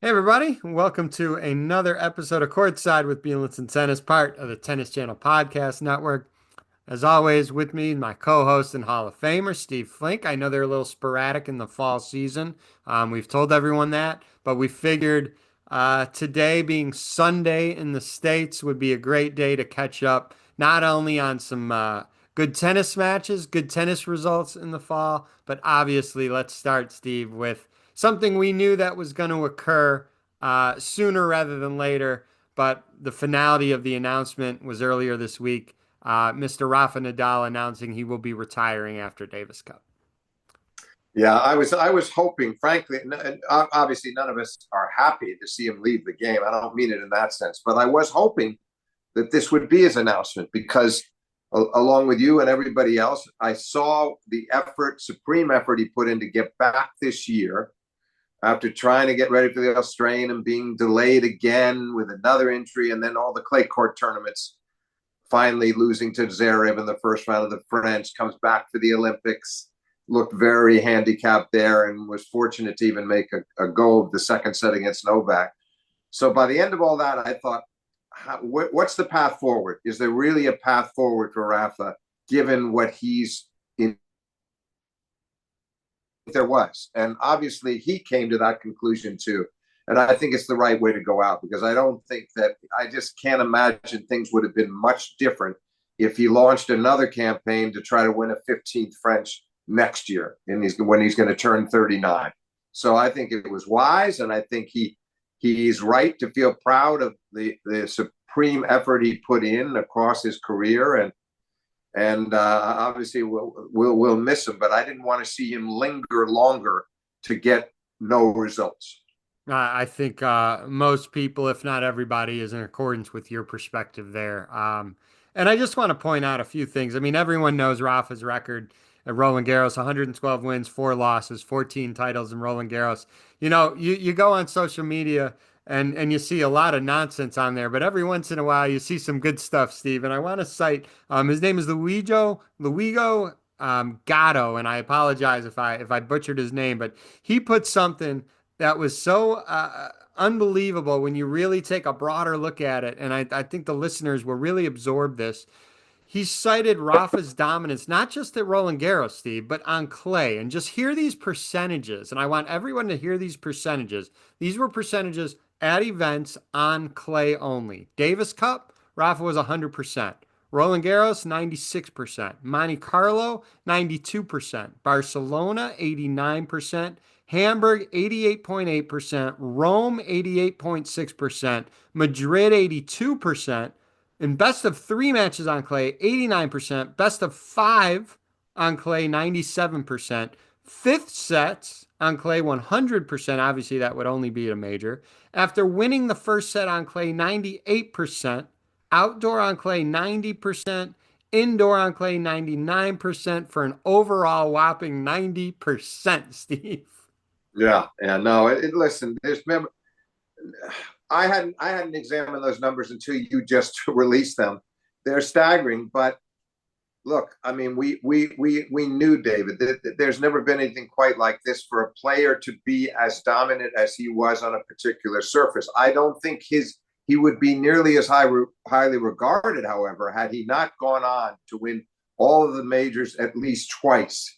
Hey everybody, welcome to another episode of Courtside with Beilinson Tennis, part of the Tennis Channel Podcast Network. As always, with me, my co-host and Hall of Famer, Steve Flink. I know they're a little sporadic in the fall season. We've told everyone that, but we figured today being Sunday in the States would be a great day to catch up, not only on some good tennis matches, good tennis results in the fall, but obviously let's start, Steve, with something we knew that was going to occur sooner rather than later, but the finality of the announcement was earlier this week. Mr. Rafa Nadal announcing he will be retiring after Davis Cup. Yeah, I was hoping, frankly, and obviously none of us are happy to see him leave the game. I don't mean it in that sense, but I was hoping that this would be his announcement because, along with you and everybody else, I saw the effort, supreme effort he put in to get back this year after trying to get ready for the Australian and being delayed again with another injury, and then all the clay court tournaments. Finally, losing to Zverev in the first round of the French, comes back for the Olympics, looked very handicapped there, and was fortunate to even make a go of the second set against Novak. So by the end of all that, I thought, what's the path forward? Is there really a path forward for Rafa, given what he's in? There was, and obviously he came to that conclusion too. And I think it's the right way to go out because I don't think that I just can't imagine things would have been much different if he launched another campaign to try to win a 15th French next year and when he's going to turn 39. So I think it was wise, and I think he's right to feel proud of the supreme effort he put in across his career, and obviously we'll miss him. But I didn't want to see him linger longer to get no results. I think most people, if not everybody, is in accordance with your perspective there. And I just want to point out a few things. I mean, everyone knows Rafa's record at Roland Garros: 112 wins, 4 losses, 14 titles in Roland Garros. You go on social media and you see a lot of nonsense on there, but every once in a while you see some good stuff, Steve. And I want to cite his name is Luigo Gatto, and I apologize if I butchered his name, but he put something that was so unbelievable when you really take a broader look at it. And I think the listeners will really absorb this. He cited Rafa's dominance, not just at Roland Garros, Steve, but on clay. And just hear these percentages. And I want everyone to hear these percentages. These were percentages at events on clay only. Davis Cup, Rafa was 100%. Roland Garros, 96%. Monte Carlo, 92%. Barcelona, 89%. Hamburg, 88.8%. Rome, 88.6%. Madrid, 82%. In best of three matches on clay, 89%. Best of five on clay, 97%. Fifth sets on clay, 100%. Obviously, that would only be at a major. After winning the first set on clay, 98%. Outdoor on clay, 90%. Indoor on clay, 99% for an overall whopping 90%, Steve. Yeah, no. Listen, I hadn't examined those numbers until you just released them. They're staggering, but look, I mean, we knew, David, that there's never been anything quite like this for a player to be as dominant as he was on a particular surface. I don't think he would be nearly as highly regarded, however, had he not gone on to win all of the majors at least twice.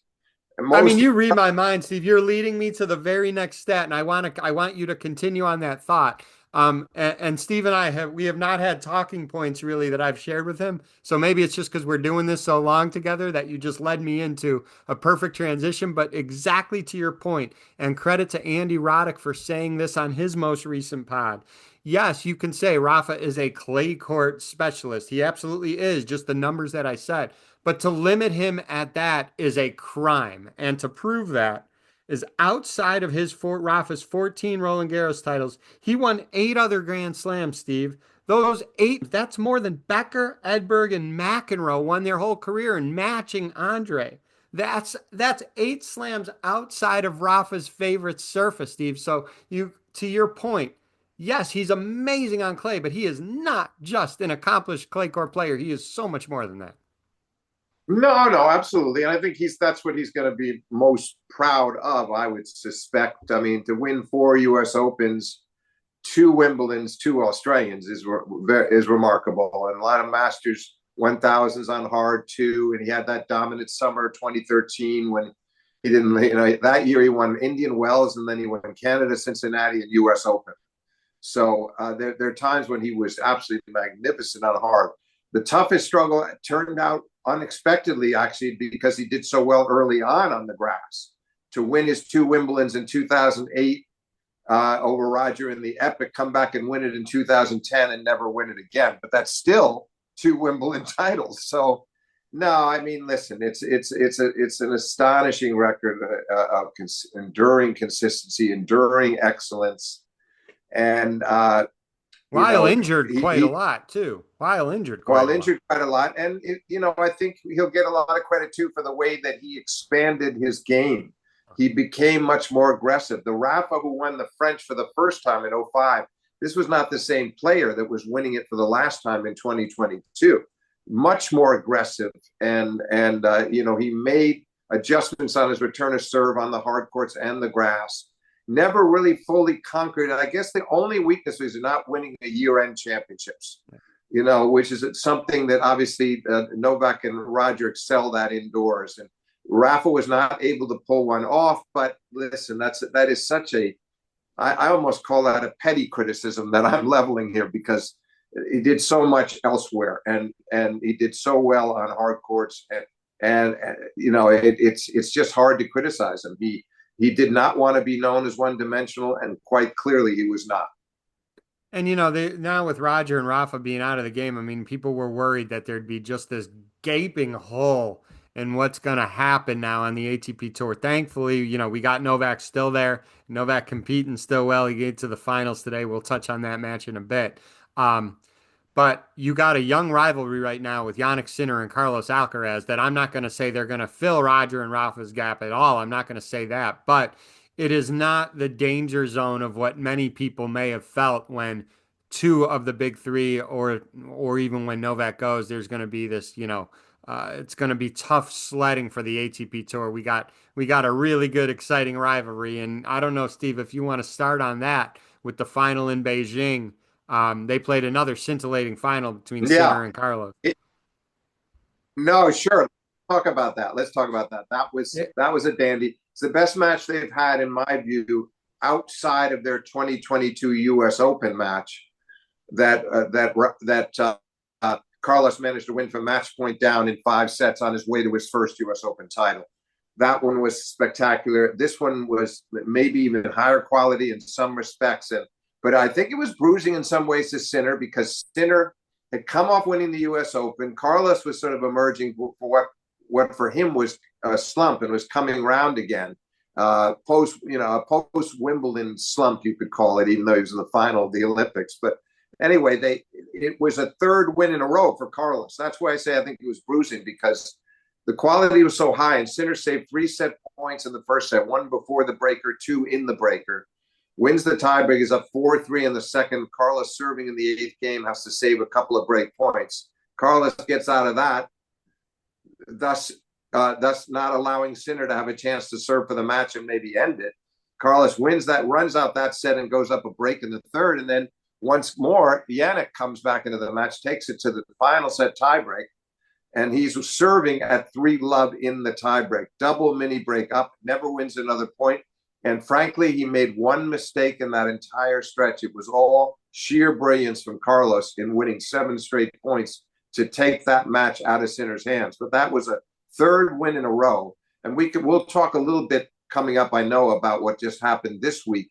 And I mean, most, you read my mind, Steve. You're leading me to the very next stat, and I want you to continue on that thought. And Steve and I have not had talking points really that I've shared with him. So maybe it's just because we're doing this so long together that you just led me into a perfect transition. But exactly to your point, and credit to Andy Roddick for saying this on his most recent pod. Yes, you can say Rafa is a clay court specialist. He absolutely is, just the numbers that I said. But to limit him at that is a crime. And to prove that is outside of Rafa's 14 Roland Garros titles, he won 8 other Grand Slams, Steve. Those 8, that's more than Becker, Edberg, and McEnroe won their whole career in matching Andre. That's 8 slams outside of Rafa's favorite surface, Steve. So you to your point, yes, he's amazing on clay, but he is not just an accomplished clay court player. He is so much more than that. no, absolutely, and I think that's what he's going to be most proud of. I would suspect. I mean, to win 4 U.S. Opens, two Wimbledons, two Australians is remarkable, and a lot of Masters 1000s on hard too. And he had that dominant summer 2013 when he didn't, that year he won Indian Wells, and then he won Canada, Cincinnati, and U.S. Open. So there are times when he was absolutely magnificent on hard. The toughest struggle turned out unexpectedly, actually, because he did so well early on the grass. To win his two Wimbledons in 2008 over Roger in the epic, come back and win it in 2010 and never win it again. But that's still two Wimbledon titles. So no, I mean, listen, it's an astonishing record of enduring consistency, enduring excellence, and while injured quite a lot too. While injured quite a lot, and I think he'll get a lot of credit too for the way that he expanded his game. He became much more aggressive. The Rafa who won the French for the first time in 2005, this was not the same player that was winning it for the last time in 2022. Much more aggressive, and he made adjustments on his return of serve on the hard courts and the grass. Never really fully conquered. I guess the only weakness was not winning the year-end championships, which is something that obviously Novak and Roger excelled at indoors. And Rafa was not able to pull one off. But listen, that is such I almost call that a petty criticism that I'm leveling here, because he did so much elsewhere, and he did so well on hard courts, and it's just hard to criticize him. He did not want to be known as one-dimensional, and quite clearly he was not. And, now with Roger and Rafa being out of the game, I mean, people were worried that there'd be just this gaping hole in what's going to happen now on the ATP Tour. Thankfully, we got Novak still there. Novak competing still well. He get to the finals today. We'll touch on that match in a bit. But you got a young rivalry right now with Jannik Sinner and Carlos Alcaraz that I'm not going to say they're going to fill Roger and Rafa's gap at all. I'm not going to say that. But it is not the danger zone of what many people may have felt when two of the big three, or even when Novak goes, there's going to be this, it's going to be tough sledding for the ATP Tour. We got a really good, exciting rivalry. And I don't know, Steve, if you want to start on that with the final in Beijing. They played another scintillating final between Sinner and Carlos. No, sure. Let's talk about that. That was a dandy. It's the best match they've had, in my view, outside of their 2022 U.S. Open match that Carlos managed to win from match point down in 5 sets on his way to his first U.S. Open title. That one was spectacular. This one was maybe even higher quality in some respects, but I think it was bruising in some ways to Sinner, because Sinner had come off winning the U.S. Open. Carlos was sort of emerging for what for him was a slump, and was coming round again. Post Wimbledon slump, you could call it, even though he was in the final of the Olympics. But anyway, it was a third win in a row for Carlos. That's why I say I think he was bruising, because the quality was so high, and Sinner saved 3 set points in the first set, 1 before the breaker, 2 in the breaker. Wins the tiebreak, is up 4-3 in the second. Carlos, serving in the 8th game, has to save a couple of break points. Carlos gets out of that, thus not allowing Sinner to have a chance to serve for the match and maybe end it. Carlos wins that, runs out that set, and goes up a break in the third. And then once more, Jannik comes back into the match, takes it to the final set tiebreak, and he's serving at 3-love in the tiebreak. Double mini break up, never wins another point. And frankly, he made one mistake in that entire stretch. It was all sheer brilliance from Carlos in winning 7 straight points to take that match out of Sinner's hands. But that was a third win in a row. And we'll talk a little bit coming up, I know, about what just happened this week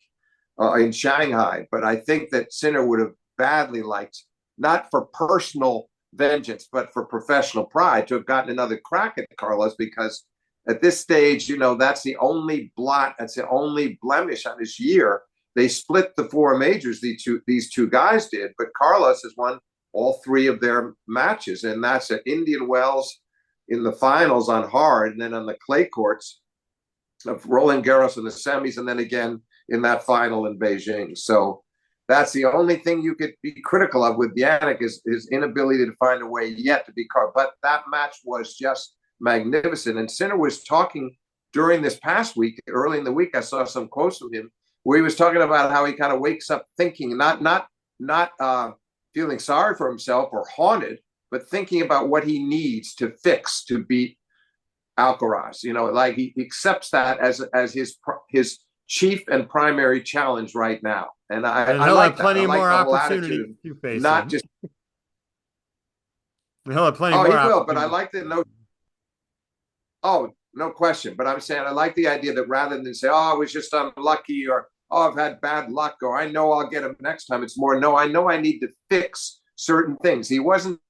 in Shanghai. But I think that Sinner would have badly liked, not for personal vengeance, but for professional pride, to have gotten another crack at Carlos, because at this stage, that's the only blot, that's the only blemish on his year. They split the 4 majors, these two guys did, but Carlos has won all 3 of their matches, and that's at Indian Wells in the finals on hard, and then on the clay courts of Roland Garros in the semis, and then again in that final in Beijing. So that's the only thing you could be critical of with Jannik, is his inability to find a way yet to be caught. But that match was just magnificent. And Sinner was talking during this past week, early in the week, I saw some quotes from him where he was talking about how he kind of wakes up thinking, not feeling sorry for himself or haunted, but thinking about what he needs to fix to beat Alcaraz. Like he accepts that as his chief and primary challenge right now, and And I he'll have like that. I plenty of like more the whole attitude opportunities of to face not him. just He'll have plenty oh more he will, but I opportunities. like the no no question. But I'm saying I like the idea that rather than say, oh, I was just unlucky, or oh, I've had bad luck, or I know I'll get him next time. It's more, no, I know I need to fix certain things. He wasn't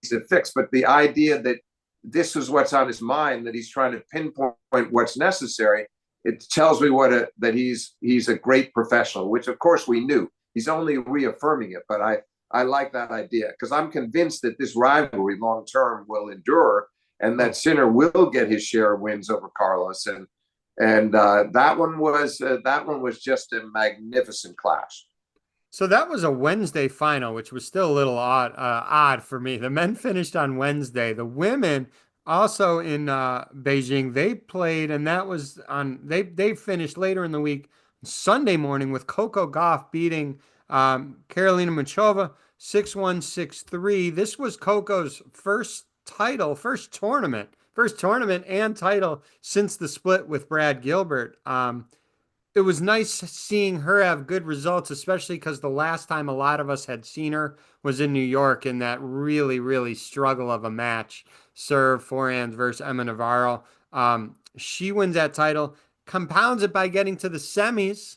to fix, but the idea that this is what's on his mind, that he's trying to pinpoint what's necessary, it tells me that he's a great professional, which of course we knew. He's only reaffirming it, but I like that idea because I'm convinced that this rivalry long term will endure, and that Oh, Sinner will get his share of wins over Carlos, and that one was just a magnificent clash. so that was a Wednesday final, which was still a little odd for me. The men finished on Wednesday. The women also in Beijing, they played, and that was on. They finished later in the week, Sunday morning, with CoCo Gauff beating Karolina Muchova 6-1, 6-3. This was CoCo's first title, first tournament and title since the split with Brad Gilbert. It was nice seeing her have good results, especially because the last time a lot of us had seen her was in New York in that really, really struggle of a match. Serve, forehand versus Emma Navarro. She wins that title, compounds it by getting to the semis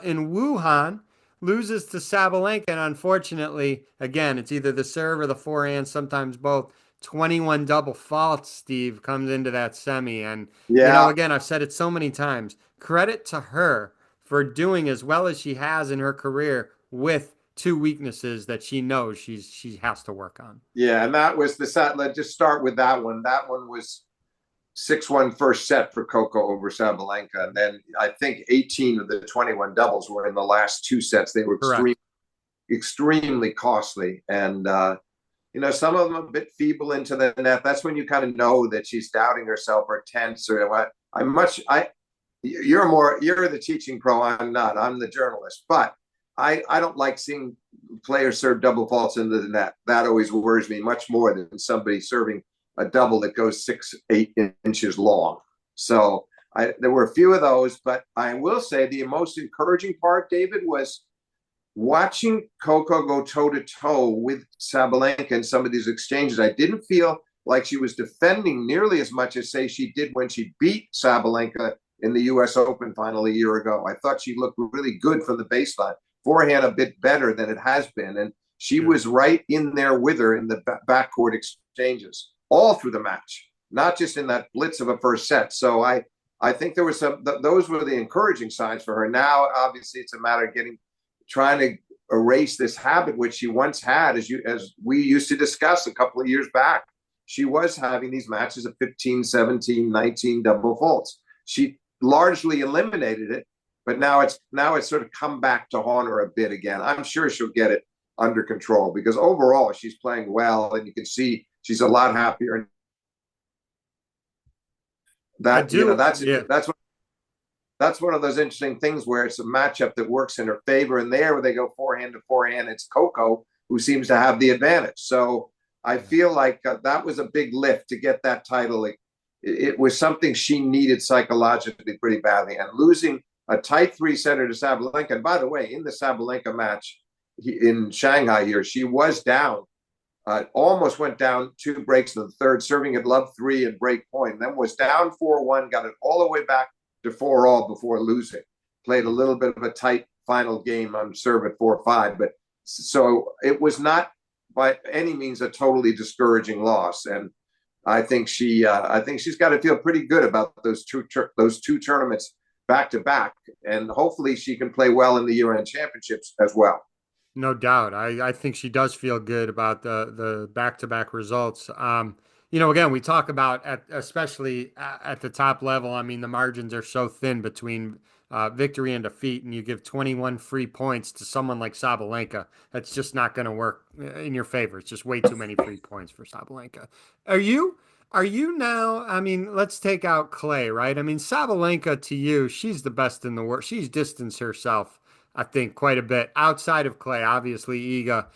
in Wuhan, loses to Sabalenka, and unfortunately, again, it's either the serve or the forehand, sometimes both. 21 double faults, Steve, comes into that semi. And, Yeah, again, I've said it so many times. Credit to her for doing as well as she has in her career with two weaknesses that she knows she has to work on. yeah, and that was the set. Let's just start with that one. That one was 6-1 first set for CoCo over Sabalenka. And then I think 18 of the 21 doubles were in the last two sets. They were Correct. extremely costly. And, some of them a bit feeble into the net. That's when you kind of know that she's doubting herself or tense or what. You're the teaching pro. I'm not. I'm the journalist. But I don't like seeing players serve double faults into the net. That always worries me much more than somebody serving a double that goes 6, 8 inches long. So there were a few of those, but I will say the most encouraging part, David, was watching CoCo go toe to toe with Sabalenka in some of these exchanges. I didn't feel like she was defending nearly as much as, say, she did when she beat Sabalenka in the U.S. Open final a year ago. I thought she looked really good from the baseline. Forehand a bit better than it has been, and she Yeah. was right in there with her in the backcourt exchanges all through the match, not just in that blitz of a first set. So I think there was those were the encouraging signs for her. Now, obviously, it's a matter of trying to erase this habit which she once had, as we used to discuss a couple of years back. She was having these matches of 15, 17, 19 double faults. She largely eliminated it, but now it's sort of come back to haunt her a bit again. I'm sure she'll get it under control because overall she's playing well, and you can see she's a lot happier. And I that do. that's Yeah. that's one of those interesting things where it's a matchup that works in her favor. And there, where they go forehand to forehand, it's CoCo who seems to have the advantage. So I feel like that was a big lift to get that title. It was something she needed psychologically pretty badly. And losing a tight three-setter to Sabalenka. And by the way, in the Sabalenka match in Shanghai here, she was down. Almost went down two breaks in the third, serving at love three and break point. Then was down 4-1, got it all the way back to 4-all before losing. Played a little bit of a tight final game on serve at 4-5, but so it was not by any means a totally discouraging loss. And I think she's got to feel pretty good about those two tournaments back to back, and hopefully she can play well in the year-end championships as well. No doubt. I think she does feel good about the back-to-back results. Again, we talk about especially at the top level. I mean, the margins are so thin between victory and defeat, and you give 21 free points to someone like Sabalenka. That's just not going to work in your favor. It's just way too many free points for Sabalenka. Are you? Are you now? I mean, let's take out Clay, right? I mean, Sabalenka to you, she's the best in the world. She's distanced herself, I think, quite a bit outside of Clay. Obviously, Iga,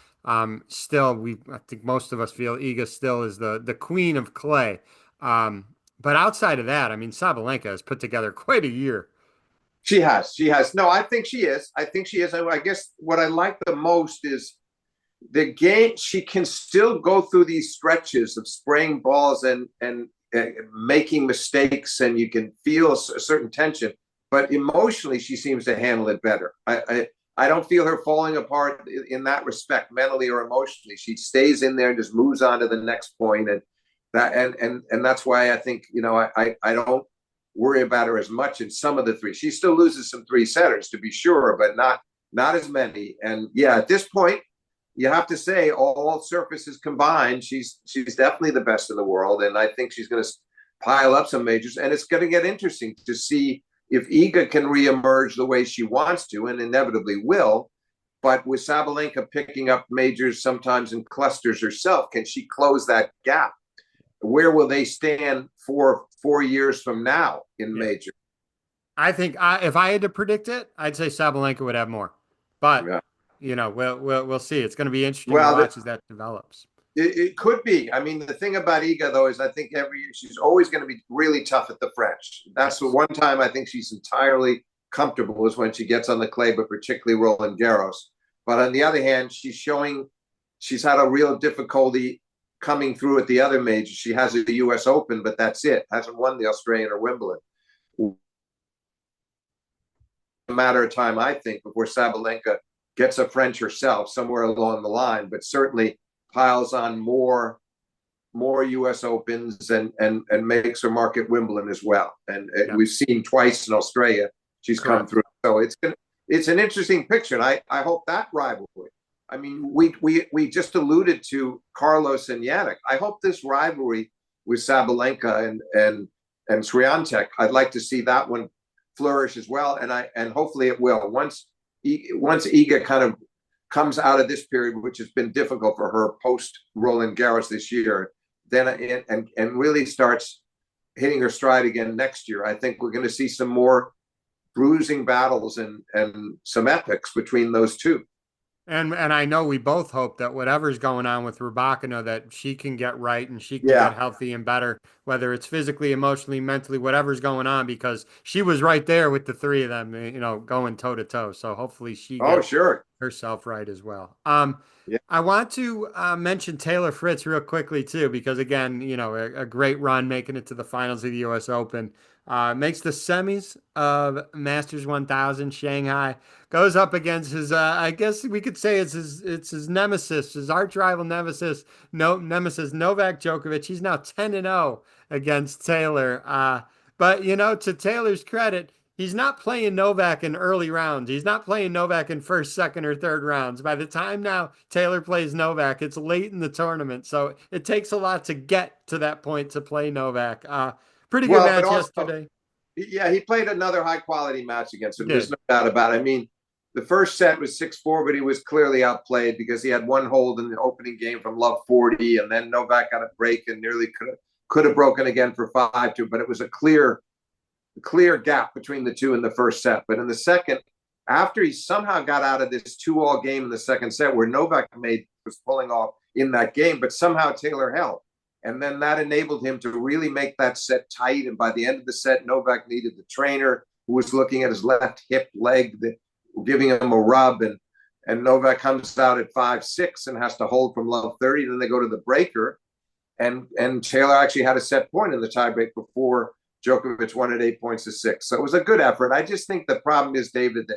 still, I think most of us feel Iga still is the queen of Clay. But outside of that, I mean, Sabalenka has put together quite a year. She has. No, I think she is. I think she is. I guess what I like the most is the game. She can still go through these stretches of spraying balls and making mistakes, and you can feel a certain tension. But emotionally, she seems to handle it better. I don't feel her falling apart in that respect, mentally or emotionally. She stays in there and just moves on to the next point, and that's why I think I don't worry about her as much in some of the three. She still loses some three setters to be sure, but not as many. And yeah, at this point, you have to say all surfaces combined, she's definitely the best in the world, and I think she's going to pile up some majors, and it's going to get interesting to see if Iga can reemerge the way she wants to, and inevitably will. But with Sabalenka picking up majors sometimes in clusters herself, can she close that gap? Where will they stand 4 years from now in Yeah. major? I think if I had to predict it, I'd say Sabalenka would have more. But Yeah. we'll see. It's going to be interesting to Well, watch as that develops. it could be. I mean, the thing about Iga though is I think every year she's always going to be really tough at the French. That's the Yes. one time I think she's entirely comfortable is when she gets on the clay, but particularly Roland Garros. But on the other hand, she's had a real difficulty coming through at the other majors. She has the U.S. Open, but that's it. Hasn't won the Australian or Wimbledon. A matter of time, I think, before Sabalenka gets a French herself somewhere along the line, but certainly piles on more U.S. Opens and makes her mark at Wimbledon as well. And Yeah. we've seen twice in Australia she's come Correct. through. So it's an interesting picture, and I hope that rivalry. I mean, we just alluded to Carlos and Yannick. I hope this rivalry with Sabalenka and Swiatek. I'd like to see that one flourish as well, and hopefully it will. Once Iga kind of comes out of this period, which has been difficult for her post Roland Garros this year, then and really starts hitting her stride again next year, I think we're going to see some more bruising battles and some epics between those two. And I know we both hope that whatever's going on with Rybakina, that she can get right and she can get Yeah. healthy and better, whether it's physically, emotionally, mentally, whatever's going on, because she was right there with the three of them, going toe to toe. So hopefully she Oh, gets sure. herself right as well. Yeah. I want to mention Taylor Fritz real quickly too, because again, a great run making it to the finals of the U.S. Open. Makes the semis of Masters 1000 Shanghai. Goes up against his, I guess we could say it's his nemesis, his arch rival nemesis, nemesis Novak Djokovic. He's now 10-0 against Taylor. But to Taylor's credit, he's not playing Novak in early rounds. He's not playing Novak in first, second, or third rounds. By the time now Taylor plays Novak, it's late in the tournament. So it takes a lot to get to that point to play Novak. Pretty good Well, but match also, yesterday. yeah, he played another high quality match against He him. There's did. no doubt about it. I mean, the first set was 6-4, but he was clearly outplayed because he had one hold in the opening game from love 40, and then Novak got a break and nearly could have broken again for 5-2. But it was a clear gap between the two in the first set. But in the second, after he somehow got out of this 2-all game in the second set where Novak was pulling off in that game, but somehow Taylor held. And then that enabled him to really make that set tight. And by the end of the set, Novak needed the trainer who was looking at his left hip leg, giving him a rub. And Novak comes out at 5-6 and has to hold from love 30. Then they go to the breaker. And Taylor actually had a set point in the tiebreak before Djokovic won at 8 points to 6. So it was a good effort. I just think the problem is, David,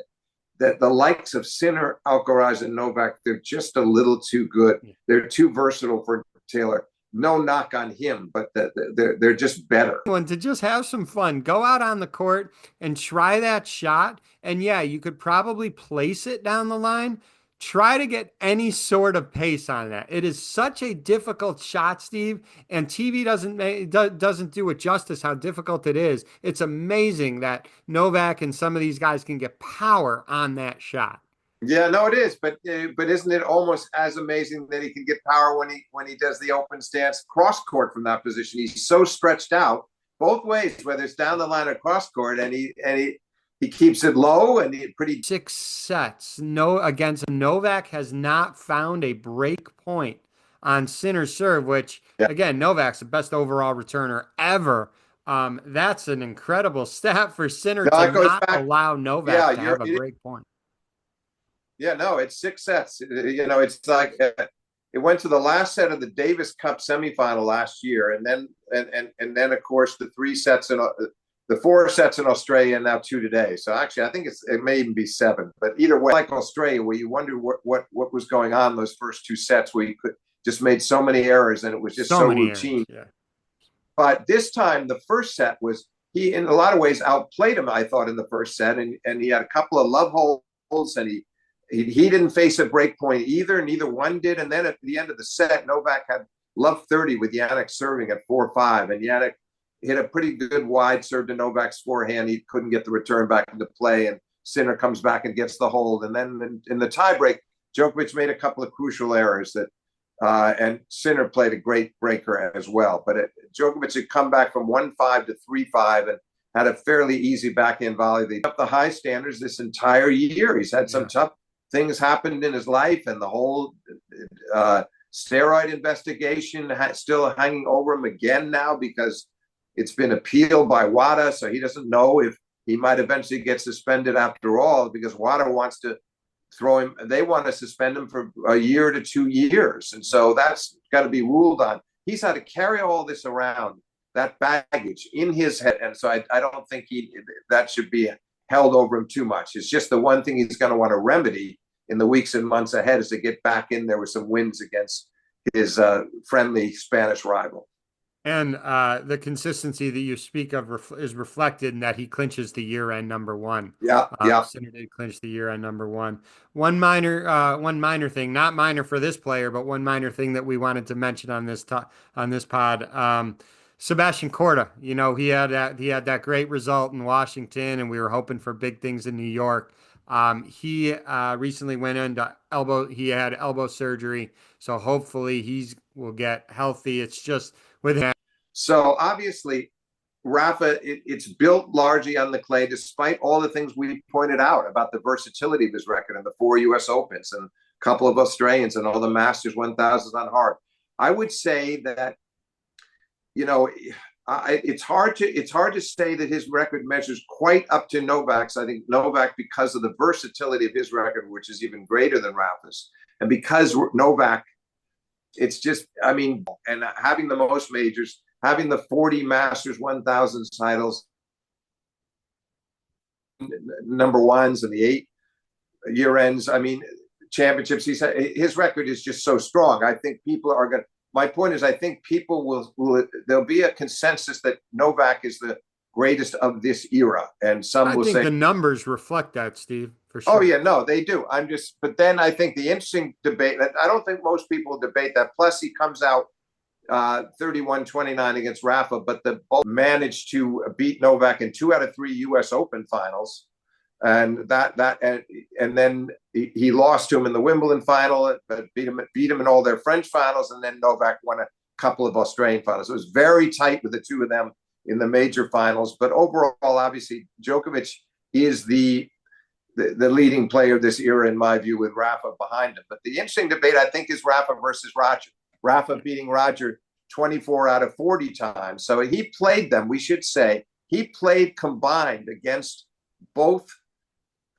that the likes of Sinner, Alcaraz, and Novak, they're just a little too good. They're too versatile for Taylor. No knock on him, but they're just better. And to just have some fun, go out on the court and try that shot. And yeah, you could probably place it down the line. Try to get any sort of pace on that. It is such a difficult shot, Steve, and TV doesn't do it justice how difficult it is. It's amazing that Novak and some of these guys can get power on that shot. Yeah, no, it is, but isn't it almost as amazing that he can get power when he does the open stance cross court from that position? He's so stretched out both ways, whether it's down the line or cross court, and he keeps it low and he pretty. 6 sets. No, against Novak has not found a break point on Sinner serve, which Yeah, again, Novak's the best overall returner ever. That's an incredible stat for Sinner no, to it goes not back. allow Yeah, Novak to have a break point. yeah, no, it's 6 sets. It's like it went to the last set of the Davis Cup semifinal last year, and then of course the 3 sets in the 4 sets in Australia, and now 2 today. So actually, I think it may even be 7. But either way, like Australia, where you wonder what was going on those first 2 sets, where you could just made so many errors and it was just So so many errors. routine. Yeah. But this time, the first set was he in a lot of ways outplayed him. I thought in the first set, and he had a couple of love holds, and he didn't face a break point either. Neither one did. And then at the end of the set, Novak had love 30 with Yannick serving at 4-5, and Yannick hit a pretty good wide serve to Novak's forehand. He couldn't get the return back into play, and Sinner comes back and gets the hold. And then in the tiebreak, Djokovic made a couple of crucial errors that and Sinner played a great breaker as well. But Djokovic had come back from 1-5 to 3-5 and had a fairly easy backhand volley. They up the high standards this entire year. He's had some Yeah. tough things happened in his life, and the whole steroid investigation still hanging over him again now because it's been appealed by WADA. So he doesn't know if he might eventually get suspended after all because WADA wants to throw him. They want to suspend him for a year to 2 years, and so that's got to be ruled on. He's had to carry all this around, that baggage in his head, and so I don't think that should be held over him too much. It's just the one thing he's going to want to remedy in the weeks and months ahead is to get back in there with some wins against his friendly Spanish rival. And the consistency that you speak of is reflected in that he clinches the year-end number one. Yeah, yeah. Sinner did clinch the year-end number one. One minor thing, not minor for this player, but one minor thing that we wanted to mention on this pod. Sebastian Corda, he had that great result in Washington, and we were hoping for big things in New York. He recently went into he had elbow surgery, so hopefully will get healthy. It's just with him. So obviously, Rafa, it's built largely on the clay, despite all the things we pointed out about the versatility of his record and the 4 U.S. Opens and a couple of Australians and all the Masters 1000s on hard. I would say that, you know, it's hard to say that his record measures quite up to Novak's. I think Novak, because of the versatility of his record, which is even greater than Rafa's, and because Novak, it's just, I mean, and having the most majors, having the 40 Masters 1000 titles, number ones, and the 8 year ends. I mean, championships. His record is just so strong. I think people are going to. My point is, I think people will. There'll be a consensus that Novak is the greatest of this era, and some I will think say, the numbers reflect that, Steve, for "Oh sure. yeah, no, they do." But then I think the interesting debate. I don't think most people debate that. Plus, he comes out 31-29 against Rafa, but the Bulls managed to beat Novak in 2 out of 3 U.S. Open finals, and and then he lost to him in the Wimbledon final, but beat him in all their French finals, and then Novak won a couple of Australian finals. It was very tight with the two of them in the major finals, but overall, obviously, Djokovic is the leading player of this era, in my view, with Rafa behind him. But the interesting debate, I think, is Rafa versus Roger. Rafa beating Roger 24 out of 40 times. So he played them, we should say, he played combined against both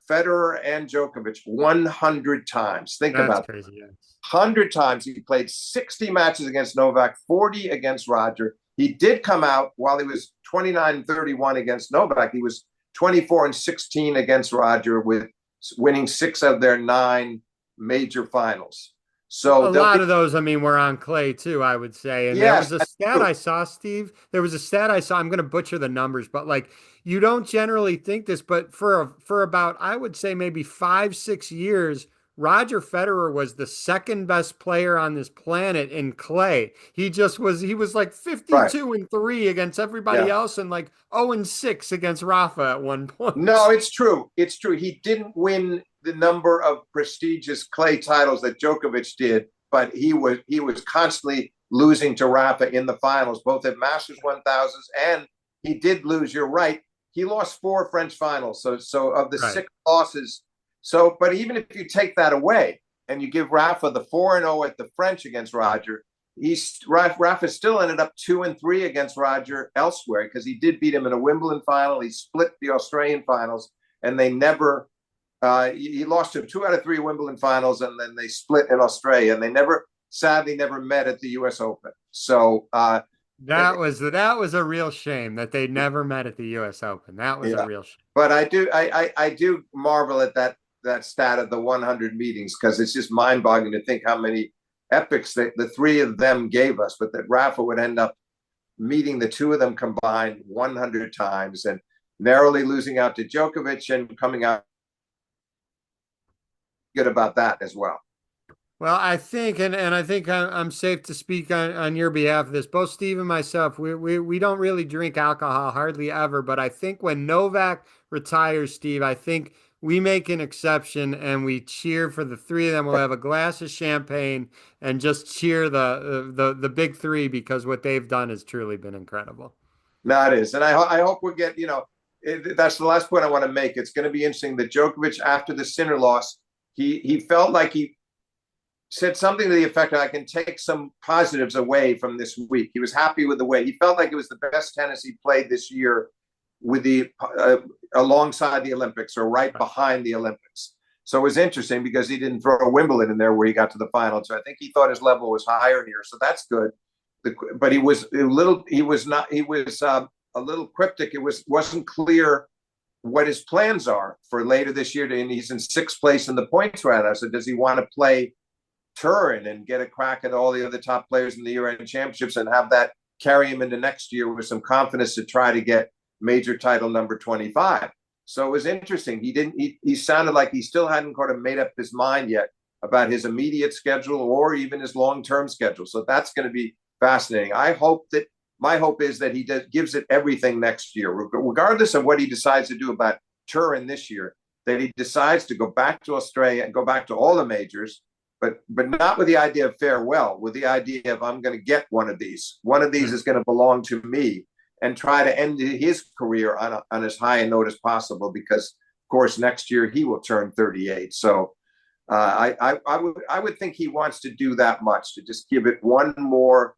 Federer and Djokovic 100 times. Think That's about it. crazy. Yeah. 100 times. He played 60 matches against Novak, 40 against Roger. He did come out while he was 29-31 against Novak. He was 24-16 against Roger, with winning 6 of their 9 major finals. So A lot of those, I mean, were on clay too, I would say. And there yes, was a that's stat true. I saw, Steve. There was a stat I saw. I'm going to butcher the numbers, but like you don't generally think this, but for about, I would say maybe 5, 6 years, Roger Federer was the second best player on this planet in clay. He was like Right. 52-3 against everybody Yeah. else and like 0-6 against Rafa at one point. No, it's true. It's true. He didn't win. the number of prestigious clay titles that Djokovic did, but he was constantly losing to Rafa in the finals, both at Masters 1000s, and he did lose. You're right. He lost 4 French finals. So of the Right. 6 losses, but even if you take that away and you give Rafa the 4-0 at the French against Roger, Rafa still ended up 2-3 against Roger elsewhere because he did beat him in a Wimbledon final. He split the Australian finals, and they never. He lost to 2 out of 3 Wimbledon finals, and then they split in Australia, and they sadly, never met at the U.S. Open. So, That was a real shame that they never met at the U.S. Open. That was a yeah. real shame. But I do marvel at that stat of the 100 meetings because it's just mind-boggling to think how many epics the 3 of them gave us, but that Rafa would end up meeting the 2 of them combined 100 times and narrowly losing out to Djokovic and coming out good about that as well. Well, I think, and I think I'm safe to speak on your behalf of this. Both Steve and myself, we don't really drink alcohol hardly ever, but I think when Novak retires, Steve, I think we make an exception and we cheer for the 3 of them. We'll have a glass of champagne and just cheer the big 3 because what they've done has truly been incredible. No, it is, and I hope we get that's the last point I want to make. It's going to be interesting that Djokovic after the Sinner loss, he felt like he said something to the effect of, I can take some positives away from this week. He was happy with the way he felt like it was the best tennis he played this year with alongside the Olympics or right behind the Olympics. So it was interesting because he didn't throw a Wimbledon in there where he got to the final. So I think he thought his level was higher here. So that's good. But he was a little cryptic. Wasn't clear what his plans are for later this year. And he's in 6th place in the points right now. So does he want to play Turin and get a crack at all the other top players in the year-end championships and have that carry him into next year with some confidence to try to get major title number 25? So it was interesting. He sounded like he still hadn't quite made up his mind yet about his immediate schedule or even his long-term schedule. So that's going to be fascinating. My hope is that he gives it everything next year, regardless of what he decides to do about Turin this year, that he decides to go back to Australia and go back to all the majors, but not with the idea of farewell, with the idea of I'm going to get one of these. One of these is going to belong to me, and try to end his career on as high a note as possible because, of course, next year he will turn 38. So I would think he wants to do that much, to just give it one more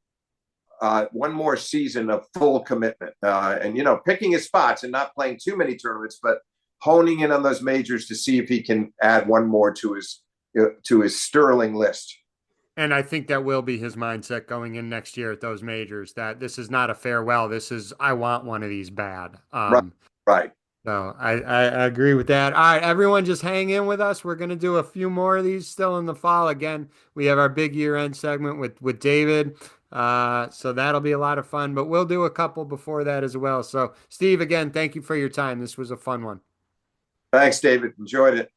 season of full commitment, and picking his spots and not playing too many tournaments, but honing in on those majors to see if he can add one more to his sterling list. And I think that will be his mindset going in next year at those majors, that this is not a farewell. This is, I want one of these bad. Right, right. So I agree with that. All right, everyone just hang in with us. We're going to do a few more of these still in the fall. Again, we have our big year-end segment with David. So that'll be a lot of fun, but we'll do a couple before that as well. So Steve, again, thank you for your time. This was a fun one. Thanks, David. Enjoyed it.